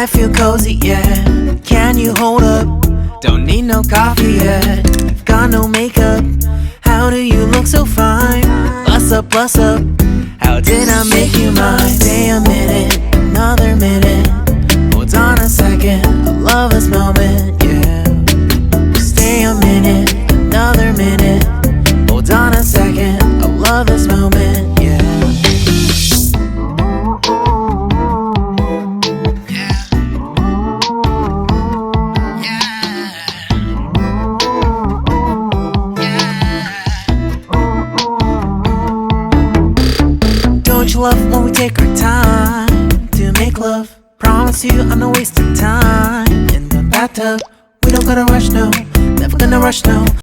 feel cozy, yeah. Can you hold up? Don't need no coffee yet. Got no makeup. How do you look so fine? Bust up, bust up. How did I make you mine? Stay a minute, another minute. Hold on a second, I love this moment, yeah. Stay a minute, another minute. Hold on a second, I love this moment, yeah. Don't you love when we take our time to make love? Promise you I'm not wasting time in the bathtub. We don't gotta rush, no, never gonna rush, no.